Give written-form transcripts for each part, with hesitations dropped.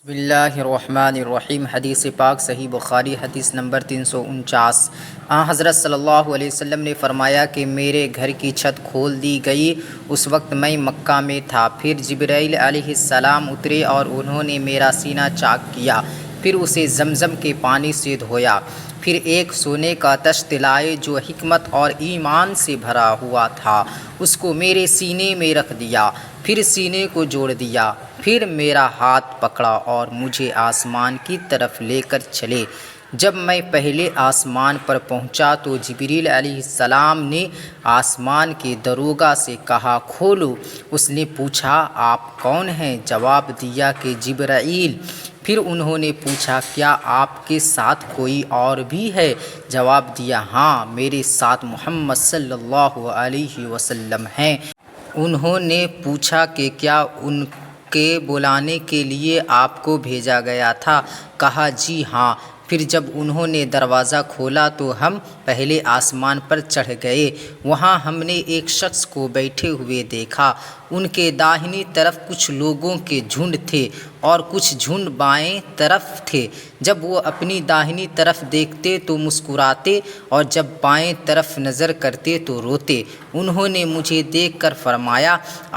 بسم اللہ الرحمن الرحیم۔ حدیث پاک صحیح بخاری حدیث نمبر 349۔ حضرت صلی اللہ علیہ وسلم نے فرمایا کہ میرے گھر کی چھت کھول دی گئی۔ اس وقت میں مکہ میں تھا۔ پھر جبرائیل علیہ السلام اترے اور انہوں نے میرا سینہ چاک کیا، پھر اسے زمزم کے پانی سے دھویا، پھر ایک سونے کا تشت لائے جو حکمت اور ایمان سے بھرا ہوا تھا، اس کو میرے سینے میں رکھ دیا، پھر سینے کو جوڑ دیا، پھر میرا ہاتھ پکڑا اور مجھے آسمان کی طرف لے کر چلے۔ جب میں پہلے آسمان پر پہنچا تو جبریل علیہ السلام نے آسمان کے دروگا سے کہا، کھولو۔ اس نے پوچھا، آپ کون ہیں؟ جواب دیا کہ جبرائیل۔ پھر انہوں نے پوچھا، کیا آپ کے ساتھ کوئی اور بھی ہے؟ جواب دیا، ہاں، میرے ساتھ محمد صلی اللہ علیہ وسلم ہیں۔ انہوں نے پوچھا کہ کیا ان کے بلانے کے لیے آپ کو بھیجا گیا تھا؟ کہا، جی ہاں۔ پھر جب انہوں نے دروازہ کھولا تو ہم پہلے آسمان پر چڑھ گئے۔ وہاں ہم نے ایک شخص کو بیٹھے ہوئے دیکھا۔ ان کے داہنی طرف کچھ لوگوں کے جھنڈ تھے اور کچھ جھنڈ بائیں طرف تھے۔ جب وہ اپنی داہنی طرف دیکھتے تو مسکراتے اور جب بائیں طرف نظر کرتے تو روتے۔ انہوں نے مجھے دیکھ کر فرمایا،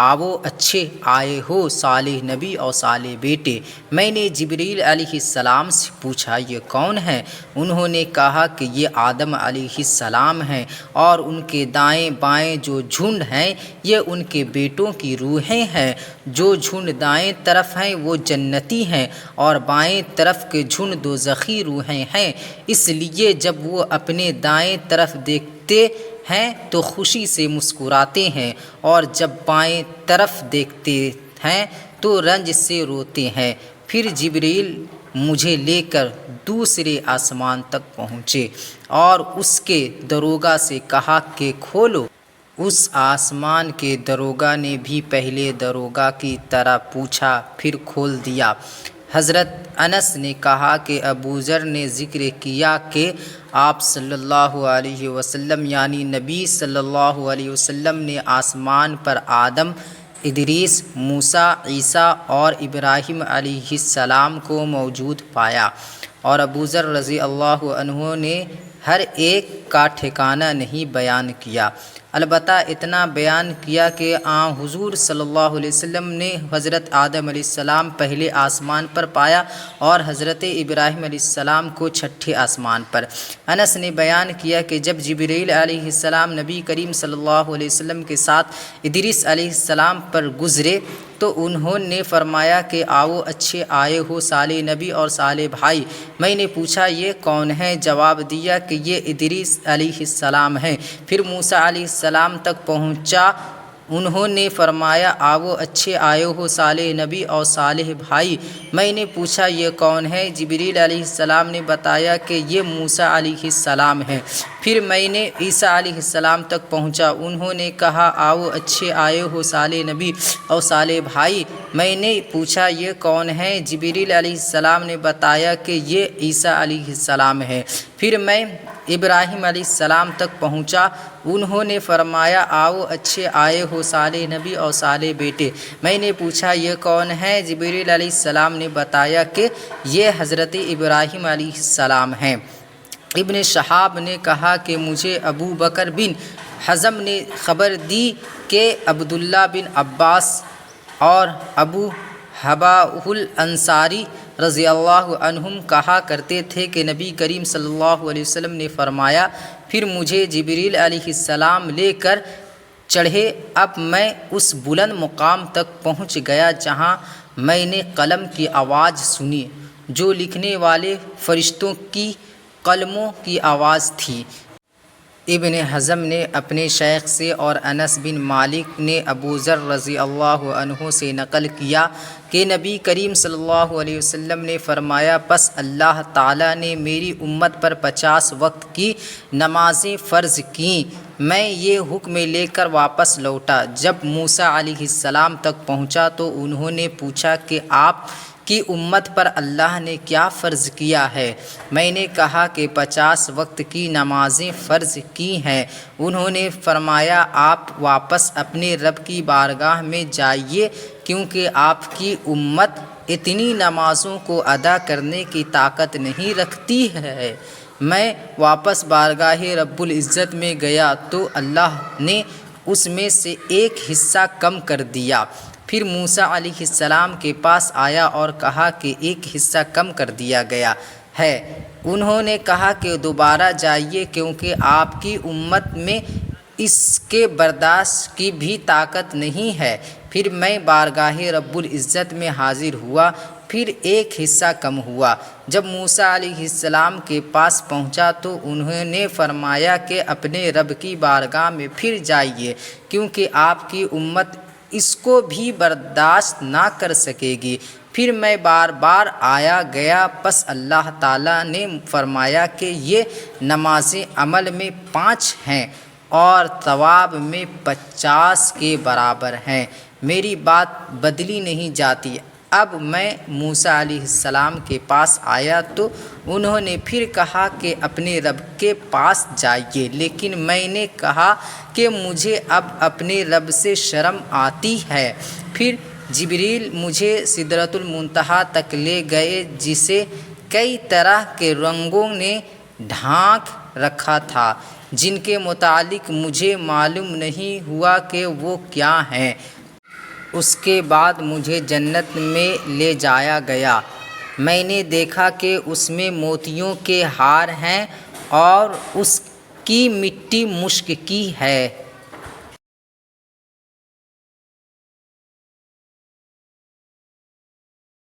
آؤ، اچھے آئے ہو صالح نبی اور صالح بیٹے۔ میں نے جبریل علیہ السلام سے پوچھا، یہ کون ہے؟ انہوں نے کہا کہ یہ آدم علیہ السلام ہیں، اور ان کے دائیں بائیں جو جھنڈ ہیں یہ ان کے بیٹوں کی روحیں ہیں۔ جو جھنڈ دائیں طرف ہیں وہ جنتی ہیں اور بائیں طرف کے جھنڈ دوزخی روحیں ہیں۔ اس لیے جب وہ اپنے دائیں طرف دیکھتے ہیں تو خوشی سے مسکراتے ہیں، اور جب بائیں طرف دیکھتے ہیں تو رنج سے روتے ہیں۔ پھر جبریل مجھے لے کر دوسرے آسمان تک پہنچے اور اس کے دروگا سے کہا کہ کھولو۔ اس آسمان کے دروگا نے بھی پہلے دروگا کی طرح پوچھا، پھر کھول دیا۔ حضرت انس نے کہا کہ ابو ذر نے ذکر کیا کہ آپ صلی اللہ علیہ وسلم یعنی نبی صلی اللہ علیہ وسلم نے آسمان پر آدم، ادریس، موسیٰ، عیسیٰ اور ابراہیم علیہ السلام کو موجود پایا، اور ابو ذر رضی اللہ عنہ نے ہر ایک کا ٹھکانہ نہیں بیان کیا، البتہ اتنا بیان کیا کہ حضور صلی اللہ علیہ وسلم نے حضرت آدم علیہ السلام پہلے آسمان پر پایا اور حضرت ابراہیم علیہ السلام کو چھٹے آسمان پر۔ انس نے بیان کیا کہ جب جبرائیل علیہ السلام نبی کریم صلی اللہ علیہ وسلم کے ساتھ ادریس علیہ السلام پر گزرے تو انہوں نے فرمایا کہ آؤ، اچھے آئے ہو صالح نبی اور صالح بھائی۔ میں نے پوچھا، یہ کون ہیں؟ جواب دیا کہ یہ ادریس علیہ السلام ہیں۔ پھر موسیٰ علیہ السلام تک پہنچا۔ انہوں نے فرمایا، آؤ، اچھے آئے ہو صالح نبی اور صالح بھائی۔ میں نے پوچھا، یہ کون ہے؟ جبریل علیہ السلام نے بتایا کہ یہ موسیٰ علیہ السلام ہیں۔ پھر میں نے عیسیٰ علیہ السلام تک پہنچا۔ انہوں نے کہا، آؤ، اچھے آئے ہو صالح نبی اور صالح بھائی۔ میں نے پوچھا، یہ کون ہیں؟ جبریل علیہ السلام نے بتایا کہ یہ عیسیٰ علیہ السلام ہیں۔ پھر میں ابراہیم علیہ السلام تک پہنچا۔ انہوں نے فرمایا، آؤ، اچھے آئے ہو صالح نبی اور صالح بیٹے۔ میں نے پوچھا، یہ کون ہیں؟ جبریل علیہ السلام نے بتایا کہ یہ حضرت ابراہیم علیہ السلام ہیں۔ ابن شہاب نے کہا کہ مجھے ابو بکر بن حزم نے خبر دی کہ عبداللہ بن عباس اور ابو حباہ الانصاری رضی اللہ عنہم کہا کرتے تھے کہ نبی کریم صلی اللہ علیہ وسلم نے فرمایا، پھر مجھے جبریل علیہ السلام لے کر چڑھے۔ اب میں اس بلند مقام تک پہنچ گیا جہاں میں نے قلم کی آواز سنی، جو لکھنے والے فرشتوں کی قلموں کی آواز تھی۔ ابن حزم نے اپنے شیخ سے اور انس بن مالک نے ابو ذر رضی اللہ عنہ سے نقل کیا کہ نبی کریم صلی اللہ علیہ وسلم نے فرمایا، پس اللہ تعالیٰ نے میری امت پر 50 وقت کی نمازیں فرض کیں۔ میں یہ حکم لے کر واپس لوٹا۔ جب موسیٰ علیہ السلام تک پہنچا تو انہوں نے پوچھا کہ آپ کی امت پر اللہ نے کیا فرض کیا ہے؟ میں نے کہا کہ 50 وقت کی نمازیں فرض کی ہیں۔ انہوں نے فرمایا، آپ واپس اپنے رب کی بارگاہ میں جائیے، کیونکہ آپ کی امت اتنی نمازوں کو ادا کرنے کی طاقت نہیں رکھتی ہے۔ میں واپس بارگاہ رب العزت میں گیا تو اللہ نے اس میں سے ایک حصہ کم کر دیا۔ پھر موسیٰ علیہ السلام کے پاس آیا اور کہا کہ ایک حصہ کم کر دیا گیا ہے۔ انہوں نے کہا کہ دوبارہ جائیے، کیونکہ آپ کی امت میں اس کے برداشت کی بھی طاقت نہیں ہے۔ پھر میں بارگاہ رب العزت میں حاضر ہوا، پھر ایک حصہ کم ہوا۔ جب موسیٰ علیہ السلام کے پاس پہنچا تو انہوں نے فرمایا کہ اپنے رب کی بارگاہ میں پھر جائیے، کیونکہ آپ کی امت اس کو بھی برداشت نہ کر سکے گی۔ پھر میں بار بار آیا گیا، پس اللہ تعالیٰ نے فرمایا کہ یہ نمازیں عمل میں 5 ہیں اور ثواب میں 50 کے برابر ہیں، میری بات بدلی نہیں جاتی۔ اب میں موسیٰ علیہ السلام کے پاس آیا تو انہوں نے پھر کہا کہ اپنے رب کے پاس جائیے، لیکن میں نے کہا کہ مجھے اب اپنے رب سے شرم آتی ہے۔ پھر جبریل مجھے سدرۃ المنتہا تک لے گئے، جسے کئی طرح کے رنگوں نے ڈھانک رکھا تھا، جن کے متعلق مجھے معلوم نہیں ہوا کہ وہ کیا ہیں۔ اس کے بعد مجھے جنت میں لے جایا گیا۔ میں نے دیکھا کہ اس میں موتیوں کے ہار ہیں اور اس کی مٹی مشک کی ہے۔